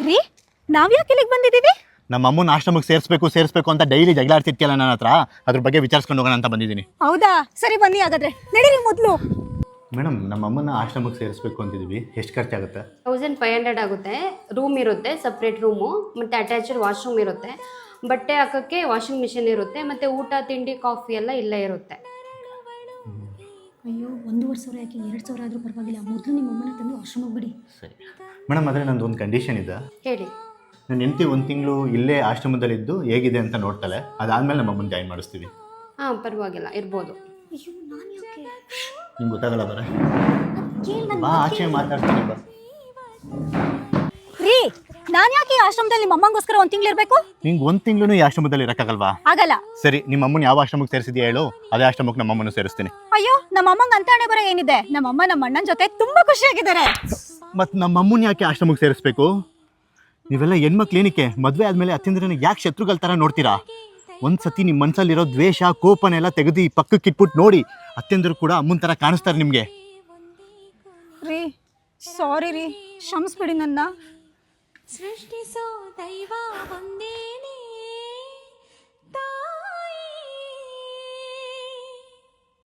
ರೀ ನಾವ್ಯಾಕೆ ಇಲ್ಲಿಗೆ ಬಂದಿದ್ದೀವಿ? ನಮ್ಮ ಅಮ್ಮನ ಆಶ್ರಮಕ್ಕೆ ಸೇರಿಸ್ಬೇಕು ಅಂತ ಡೈಲಿ ಜಗಳಾಡ್ತಿರ್ತಿಯಲ್ಲ ನನ್ನ ಹತ್ರ, ಅದ್ರ ಬಗ್ಗೆ ವಿಚಾರಿಸ್ಕೊಂಡು ಹೋಗೋಣ ಅಂತ ಬಂದಿದ್ದೀನಿ. ಹೌದಾ, ಸರಿ ಬನ್ನಿ ಹಾಗಾದ್ರೆ. ನಡೀರಿ ಮೊದಲು. ಮೇಡಮ್, ನಮ್ಮ ಅಮ್ಮನ ಆಶ್ರಮಕ್ಕೆ ಸೇರಿಸ್ಬೇಕು ಅಂತಿದ್ದೀವಿ, ಎಷ್ಟು ಖರ್ಚಾಗುತ್ತೆ? 1500 ಆಗುತ್ತೆ. ರೂಮ್ ಇರುತ್ತೆ, ಸಪ್ರೇಟ್ ರೂಮು, ಮತ್ತು ಅಟ್ಯಾಚ್ಡ್ ವಾಶ್ರೂಮ್ ಇರುತ್ತೆ, ಬಟ್ಟೆ ಹಾಕೋಕ್ಕೆ ವಾಷಿಂಗ್ ಮಿಷಿನ್ ಇರುತ್ತೆ, ಮತ್ತು ಊಟ ತಿಂಡಿ ಕಾಫಿ ಎಲ್ಲ ಇಲ್ಲೇ ಇರುತ್ತೆ. ಅಯ್ಯೋ, 1,500 ಯಾಕೆ 2,000 ಆದರೂ ಪರವಾಗಿಲ್ಲ. ಮೊದಲು ನಿಮ್ಮ ಅಮ್ಮನ ತಂದು ಆಶ್ರಮಕ್ಕೆ ಬಿಡಿ. ಸರಿ ಮೇಡಮ್, ಆದರೆ ನಂದು ಒಂದು ಕಂಡೀಷನ್ ಇದೆ. ಹೇಳಿ. ನನ್ನ ಹೆಂಡತಿ 1 ತಿಂಗಳು ಇಲ್ಲೇ ಆಶ್ರಮದಲ್ಲಿದ್ದು ಹೇಗಿದೆ ಅಂತ ನೋಡ್ತಾಳೆ, ಅದಾದಮೇಲೆ ನಮ್ಮ ಅಮ್ಮನ ಜಾಯಿನ್ ಮಾಡಿಸ್ತೀವಿ. ಹಾಂ, ಪರವಾಗಿಲ್ಲ, ಇರ್ಬೋದು. ಅಯ್ಯೋ, ನಾನು ಯಾಕೆ? ನಿಮ್ಗೆ ಗೊತ್ತಾಗಲ್ಲ ಬರ, ಕೇಳಿ ಬಾ ಆಚೆ ಮಾತಾಡ್ತೀನಿ ಬಾ. ರೀ, ನಾನು ಯಾಕೆ ಈ ಆಶ್ರಮದಲ್ಲಿ ನಿಮ್ಮ ಅಮ್ಮಂಗೋಸ್ಕರ 1 ತಿಂಗಳು ಇರಬೇಕು? ನಿಂಗೆ 1 ತಿಂಗಳು ಈ ಆಶ್ರಮದಲ್ಲಿ ಇರೋಕ್ಕಾಗಲ್ವಾ? ಆಗಲ್ಲ. ಸರಿ, ನಿಮ್ಮ ಅಮ್ಮನ ಯಾವ ಆಶ್ರಮಕ್ಕೆ ಸೇರಿಸಿದ್ಯಾ ಹೇಳು, ಅದೇ ಆಶ್ರಮಕ್ಕೆ ನಮ್ಮ ಅಮ್ಮನ ಸೇರಿಸ್ತೀನಿ. ಅಯ್ಯೋ, ನಮ್ಮ ಅಮ್ಮಂಗೆ ಅಂತ ಹಣೆ ಬರ ಏನಿದೆ? ನಮ್ಮ ಅಮ್ಮ ನಮ್ಮ ಅಣ್ಣನ ಜೊತೆ ತುಂಬಾ ಖುಷಿಯಾಗಿದ್ದಾರೆ. ಮತ್ತು ನಮ್ಮ ಅಮ್ಮನ ಯಾಕೆ ಆಶ್ರಮಕ್ಕೆ ಸೇರಿಸ್ಬೇಕು? ನೀವೆಲ್ಲ ಹೆಣ್ಮಕ್ಳು ಏನಕ್ಕೆ ಮದುವೆ ಆದಮೇಲೆ ಅತ್ತಿಂದ್ರನ್ನ ಯಾಕೆ ಶತ್ರುಗಳ ಥರ ನೋಡ್ತೀರಾ? ಒಂದು ಸತಿ ನಿಮ್ಮ ಮನಸ್ಸಲ್ಲಿರೋ ದ್ವೇಷ ಕೋಪನೆಲ್ಲ ತೆಗೆದು ಪಕ್ಕಕ್ಕೆ ಇಟ್ಬಿಟ್ಟು ನೋಡಿ, ಅತ್ತೆಂದರು ಕೂಡ ಅಮ್ಮನ ಥರ ಕಾಣಿಸ್ತಾರೆ ನಿಮಗೆ. ರೀ, ಸಾರಿ ರೀ, ಕ್ಷಮಿಸ್ಬಿಡಿ ನನ್ನ. ಸೃಷ್ಟಿಸೋ ದೈವ